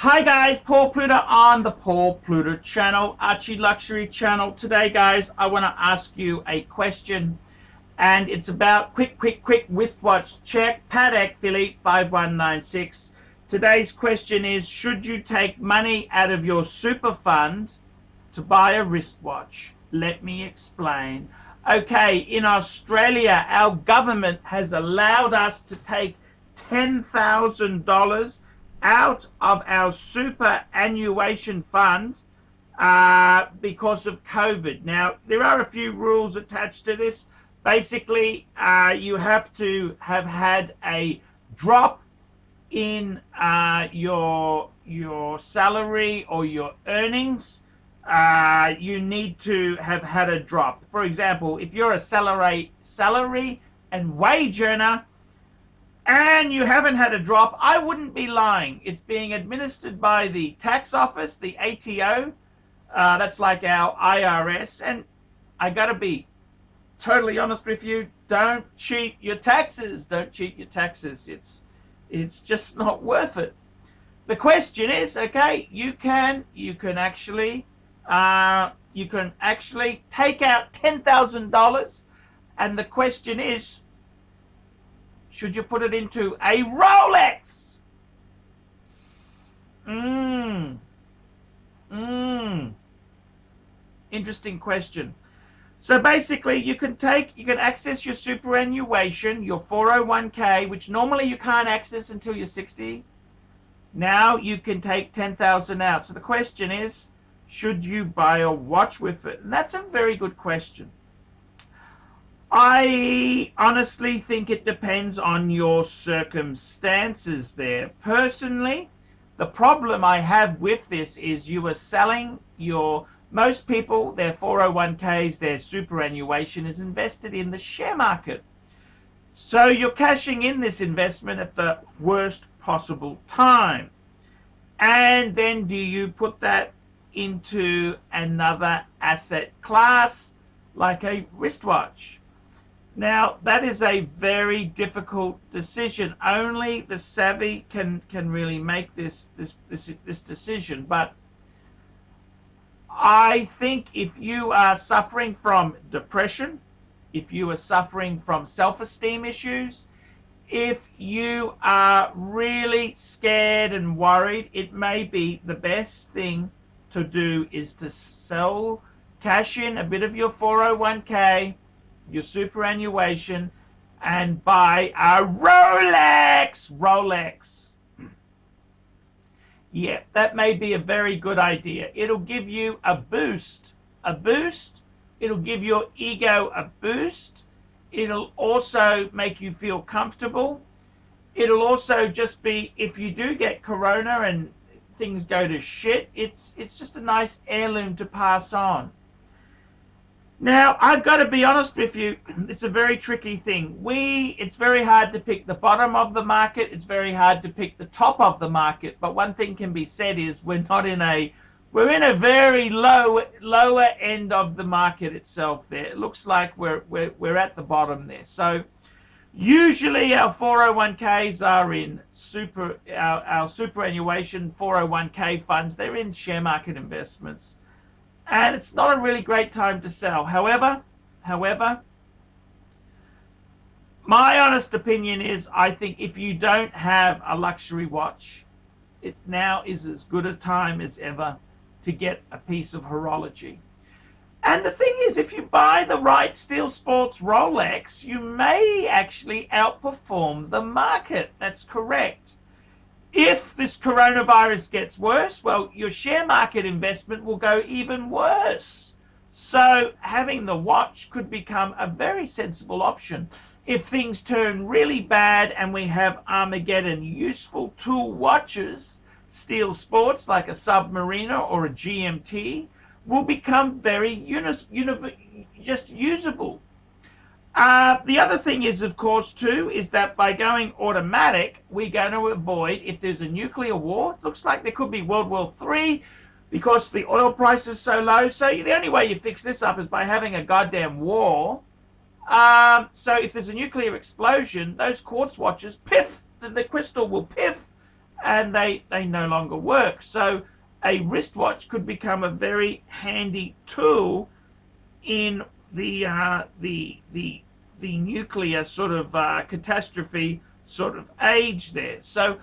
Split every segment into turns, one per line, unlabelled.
Hi guys, Paul Pluter on the Paul Pluter channel, ArchieLuxury channel. Today guys, I want to ask you a question, and it's about quick wristwatch check, Patek Philippe 5196. Today's question is, should you take money out of your super fund to buy a wristwatch? Let me explain. Okay, in Australia, our government has allowed us to take $10,000 out of our superannuation fund because of COVID. Now, there are a few rules attached to this. Basically, you have to have had a drop in your salary or your earnings. You need to have had a drop. For example, if you're a salary and wage earner, and you haven't had a drop, I wouldn't be lying. It's being administered by the tax office, the ATO. That's like our IRS. And I got to be totally honest with you. Don't cheat your taxes. Don't cheat your taxes. It's just not worth it. The question is, okay, you can actually take out $10,000, and the question is, should you put it into a Rolex? Interesting question. So basically, you can access your superannuation, your 401k, which normally you can't access until you're 60. Now you can take 10,000 out. So the question is, should you buy a watch with it? And that's a very good question. I honestly think it depends on your circumstances there. Personally, the problem I have with this is you are selling most people, their 401ks, their superannuation is invested in the share market. So you're cashing in this investment at the worst possible time. And then do you put that into another asset class like a wristwatch? Now, that is a very difficult decision. Only the savvy can really make this decision. But I think if you are suffering from depression, if you are suffering from self-esteem issues, if you are really scared and worried, it may be the best thing to do is to cash in a bit of your 401k, your superannuation, and buy a Rolex. Yeah, that may be a very good idea. It'll give you a boost. It'll give your ego a boost. It'll also make you feel comfortable. It'll also just be, if you do get corona and things go to shit, it's just a nice heirloom to pass on. Now, I've got to be honest with you, it's a very tricky thing. It's very hard to pick the bottom of the market. It's very hard to pick the top of the market. But one thing can be said is we're in a very lower end of the market itself there. It looks like we're at the bottom there. So usually our 401ks are in our superannuation 401k funds. They're in share market investments. And it's not a really great time to sell. However, my honest opinion is I think if you don't have a luxury watch, it now is as good a time as ever to get a piece of horology. And the thing is, if you buy the right Steel Sports Rolex, you may actually outperform the market. That's correct. If this coronavirus gets worse, well, your share market investment will go even worse. So having the watch could become a very sensible option. If things turn really bad and we have Armageddon, useful tool watches, Steel Sports like a Submariner or a GMT, will become very just usable. The other thing is, of course, too, is that by going automatic, we're going to avoid, if there's a nuclear war, it looks like there could be World War III because the oil price is so low. So the only way you fix this up is by having a goddamn war. So if there's a nuclear explosion, those quartz watches, piff, the crystal will piff, and they no longer work. So a wristwatch could become a very handy tool in the nuclear sort of catastrophe sort of age there. So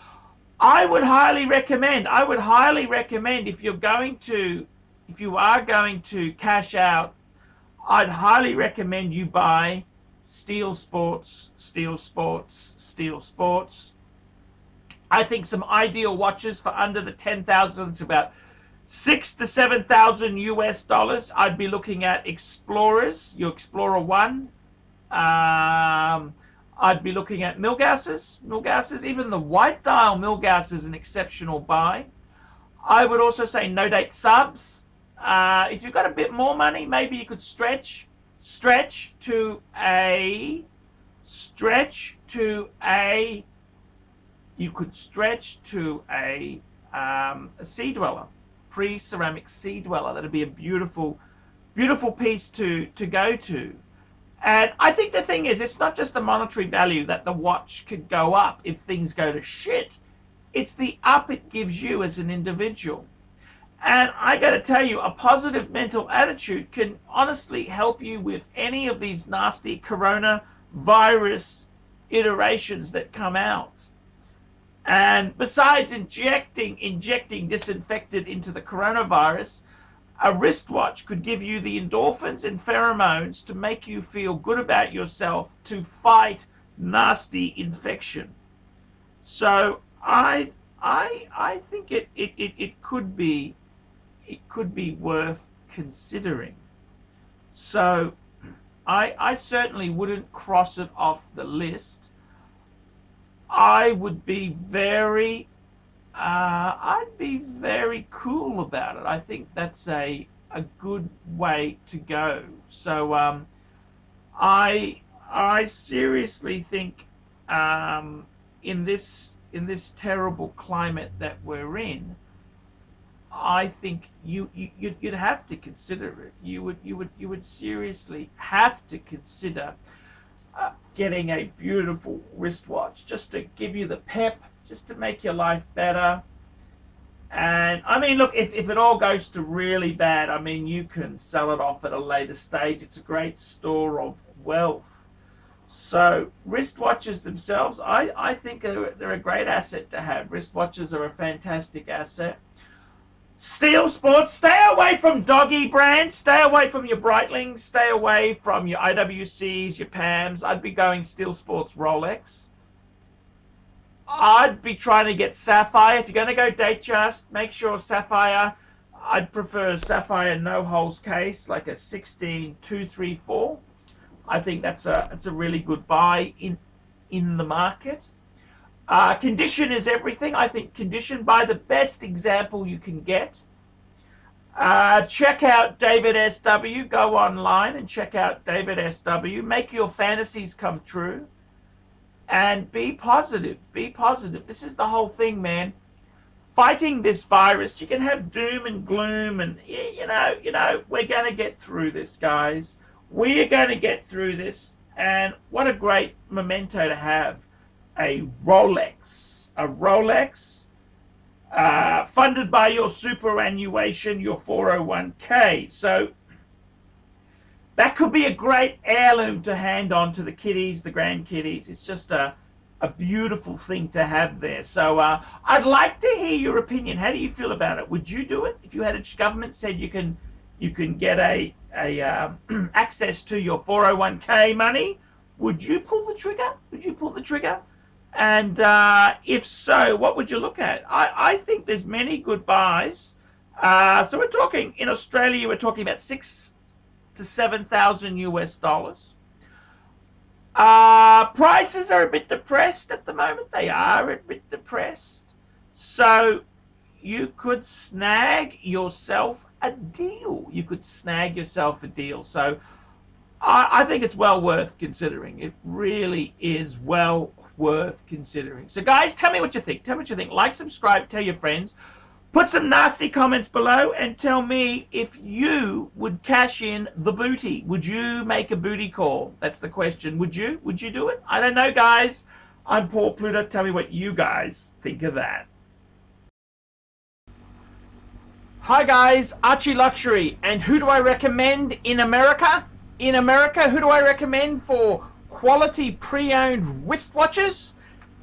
I would highly recommend if you are going to cash out, I'd highly recommend you buy Steel Sports. I think some ideal watches for under the 10,000, it's about 6 to 7,000 US dollars. I'd be looking at Explorers, your Explorer 1. I'd be looking at Milgaus's. Even the white dial Milgauss is an exceptional buy. I would also say no date subs. If you've got a bit more money, maybe you could stretch to a sea dweller, pre-ceramic sea dweller. That'd be a beautiful piece to go to. And I think the thing is, it's not just the monetary value that the watch could go up if things go to shit. It's the up it gives you as an individual. And I got to tell you, a positive mental attitude can honestly help you with any of these nasty coronavirus iterations that come out. And besides injecting disinfectant into the coronavirus, a wristwatch could give you the endorphins and pheromones to make you feel good about yourself to fight nasty infection. So I think it could be worth considering. So I certainly wouldn't cross it off the list. I would be I'd be very cool about it. I think that's a good way to go. So I seriously think in this terrible climate that we're in, I think you'd have to consider it. You would seriously have to consider getting a beautiful wristwatch just to give you the pep, just to make your life better. And I mean, look, if it all goes to really bad, I mean, you can sell it off at a later stage. It's a great store of wealth. So wristwatches themselves, I think they're a great asset to have. Wristwatches are a fantastic asset. Steel Sports, stay away from doggy brands, stay away from your Breitlings, stay away from your IWCs, your PAMs. I'd be going Steel Sports Rolex. I'd be trying to get Sapphire. If you're going to go Datejust, make sure Sapphire. I'd prefer Sapphire no holes case, like a 16234. I think that's a really good buy in the market. Condition is everything. I think condition, buy the best example you can get. Check out David SW. Go online and check out David SW. Make your fantasies come true. And be positive. Be positive. This is the whole thing, man. Fighting this virus, you can have doom and gloom, and you know, we're going to get through this, guys. We are going to get through this. And what a great memento to have. A Rolex, funded by your superannuation, your 401k. So that could be a great heirloom to hand on to the kiddies, the grandkiddies. It's just a beautiful thing to have there. So I'd like to hear your opinion. How do you feel about it? Would you do it if you had a government said you can get a access to your 401k money? Would you pull the trigger? And if so, what would you look at? I think there's many good buys. So we're talking, in Australia, we're talking about 6 to 7,000 US dollars. Prices are a bit depressed at the moment. They are a bit depressed. So you could snag yourself a deal. So I think it's well worth considering. It really is well worth considering. So guys, tell me what you think. Like, subscribe, tell your friends. Put some nasty comments below and tell me if you would cash in the booty. Would you make a booty call? That's the question. Would you do it? I don't know, guys. I'm Paul Pluto. Tell me what you guys think of that. Hi guys, ArchieLuxury, and who do I recommend in America? In America, who do I recommend for quality pre-owned wristwatches?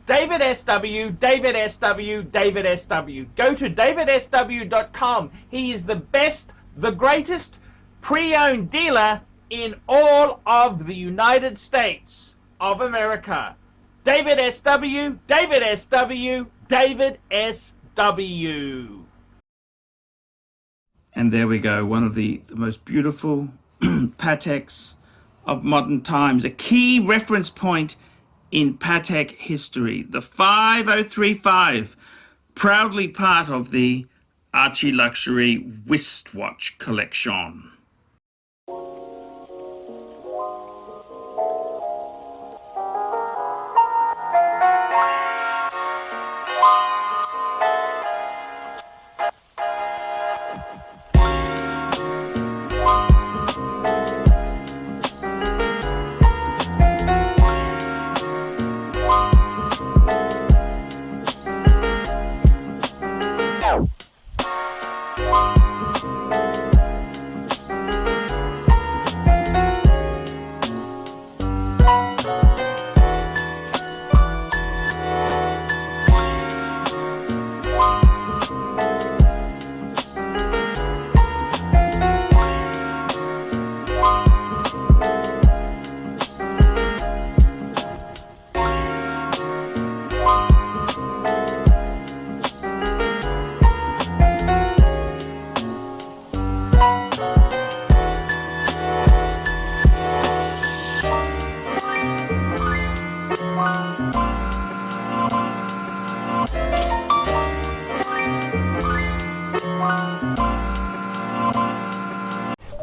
David SW, David SW, David SW. Go to davidsw.com. He is the best, the greatest pre-owned dealer in all of the United States of America. David SW, David SW, David SW. And there we go, one of the most beautiful Pateks of modern times, a key reference point in Patek history. The 5035, proudly part of the ArchieLuxury wristwatch collection.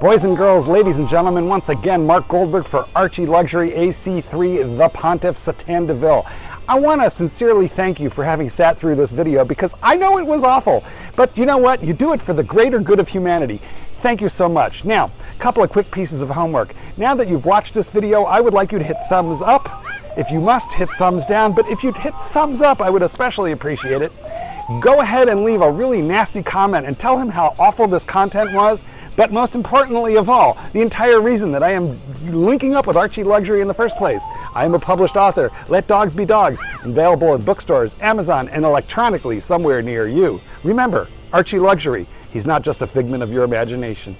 Boys and girls, ladies and gentlemen, once again, Mark Goldberg for ArchieLuxury AC3, the Pontiff Satan de Ville. I want to sincerely thank you for having sat through this video because I know it was awful, but you know what? You do it for the greater good of humanity. Thank you so much. Now, a couple of quick pieces of homework. Now that you've watched this video, I would like you to hit thumbs up. If you must, hit thumbs down, but if you'd hit thumbs up, I would especially appreciate it. Go ahead and leave a really nasty comment and tell him how awful this content was, but most importantly of all, the entire reason that I am linking up with ArchieLuxury in the first place. I am a published author, Let Dogs Be Dogs, available in bookstores, Amazon, and electronically somewhere near you. Remember, ArchieLuxury, he's not just a figment of your imagination.